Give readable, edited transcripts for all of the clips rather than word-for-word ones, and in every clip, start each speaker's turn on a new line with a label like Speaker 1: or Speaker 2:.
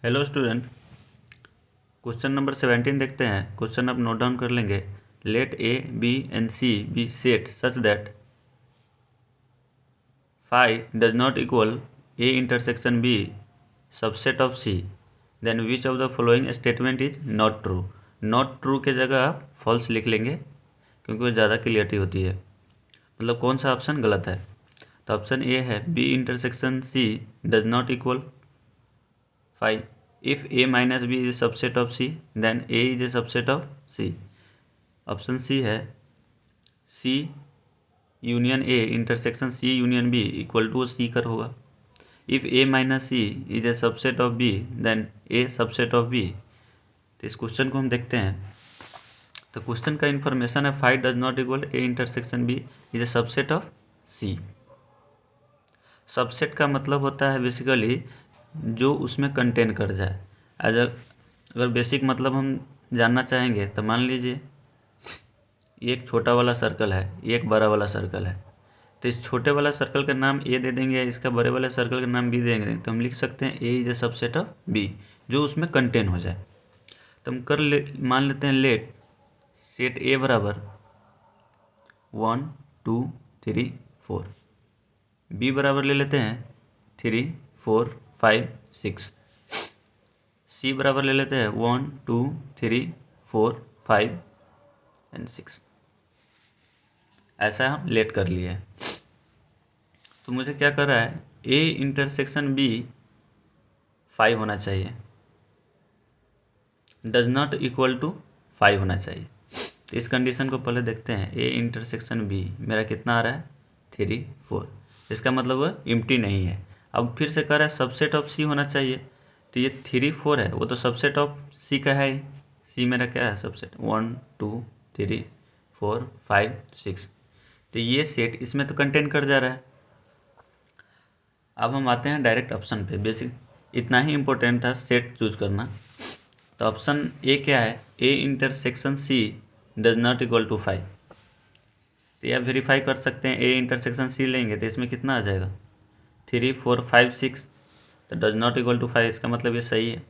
Speaker 1: Hello student, question number 17 देखते हैं। Question आप नोट डाउन कर लेंगे। Let A B and C be set such that phi does not equal A intersection B subset of C, then which of the following statement is not true. Not true के जगह आप false लिख लेंगे क्योंकि वो ज़्यादा clarity होती है। मतलब कौन सा ऑप्शन गलत है। तो ऑप्शन ए है B intersection C does not equal phi. If A minus B is a subset of C, then A is a subset of C. Option C है C union A intersection C union B equal to C कर होगा। If A minus C is a subset of B, then A subset of B। तो इस question को हम देखते हैं। तो क्वेश्चन का इंफॉर्मेशन है phi does not equal A intersection B is a subset of C। Subset का मतलब होता है बेसिकली जो उसमें कंटेन कर जाए। अगर बेसिक मतलब हम जानना चाहेंगे तो मान लीजिए ये एक छोटा वाला सर्कल है, ये एक बड़ा वाला सर्कल है। तो इस छोटे वाला सर्कल का नाम ए दे देंगे, इसका बड़े वाले सर्कल का नाम बी देंगे। तो हम लिख सकते हैं A is A subset of B, जो उसमें कंटेन हो जाए। तो हम मान लेते हैं लेट सेट ए बराबर 1 2 3 4, बी बराबर ले लेते हैं 3 4 5 6, सी बराबर ले लेते हैं 1 2 3 4 5 एंड 6। ऐसा हम लेट कर लिए। तो मुझे क्या कर रहा है, ए इंटरसेक्शन बी 5 होना चाहिए, डज नॉट इक्वल टू 5 होना चाहिए। तो इस कंडीशन को पहले देखते हैं। ए इंटरसेक्शन बी मेरा कितना आ रहा है 3 4, इसका मतलब वो एम्प्टी नहीं है। अब फिर से कह रहा है सबसेट ऑफ सी होना चाहिए। तो ये 3 4 है, वो तो सबसेट ऑफ सी का है ही। सी मेरा क्या है सबसेट 1 2 3 4 5 6। तो ये सेट इसमें तो कंटेन कर जा रहा है। अब हम आते हैं डायरेक्ट ऑप्शन पे। बेसिक इतना ही इम्पोर्टेंट था सेट चूज करना। तो ऑप्शन ए क्या है, A intersection C does not equal to 5। तो यह वेरीफाई कर सकते हैं। ए इंटरसेक्शन सी लेंगे तो इसमें कितना आ जाएगा 3 4 5 6। तो डज नॉट इक्वल टू 5, इसका मतलब ये सही है।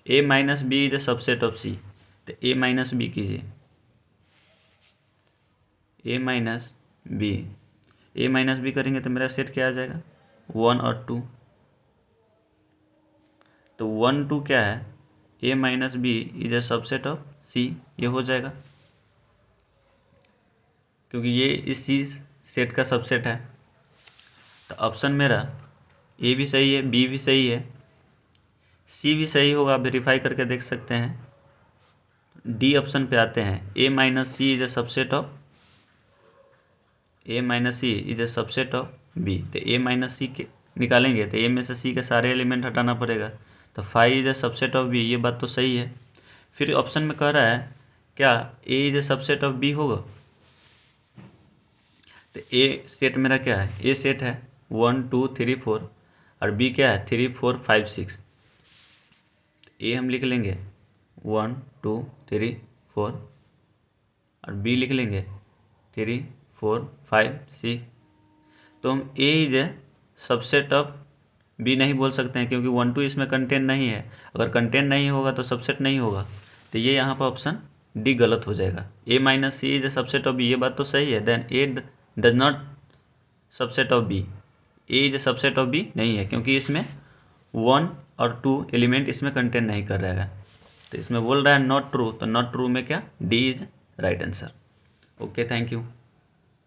Speaker 1: A minus B is A subset of C. तो ए माइनस बी कीजिए, A minus B. A minus B करेंगे तो मेरा सेट क्या आ जाएगा 1 और 2। तो 1 2 क्या है, A minus B is A subset of C, ये हो जाएगा क्योंकि ये इस सी सेट का सबसेट है। तो ऑप्शन मेरा ए भी सही है, बी भी सही है, सी भी सही होगा। वेरीफाई करके देख सकते हैं। डी ऑप्शन पे आते हैं, A minus C is A subset of A minus C is A subset of B. तो ए माइनस सी के निकालेंगे तो ए में से सी के सारे एलिमेंट हटाना पड़ेगा। तो 5 is A subset of B, ये बात तो सही है। फिर ऑप्शन में कह रहा है क्या A is A subset of B होगा। तो ए सेट मेरा क्या है, ए सेट है 1 2 3 4 और बी क्या है 3 4 5 6। ए हम लिख लेंगे 1 2 3 4 और बी लिख लेंगे 3 4 5 6। तो हम A is A subset of B नहीं बोल सकते हैं क्योंकि 1 2 इसमें कंटेन नहीं है। अगर कंटेन नहीं होगा तो सबसेट नहीं होगा। तो ये यहाँ पर ऑप्शन डी गलत हो जाएगा। A minus C is A subset of B, ये बात तो सही है। Then A does not subset of B, A is A subset of B नहीं है क्योंकि इसमें 1 और 2 एलिमेंट इसमें कंटेन नहीं कर रहा है। तो इसमें बोल रहा है नॉट ट्रू, तो नॉट ट्रू में क्या D is right answer. Okay, thank you.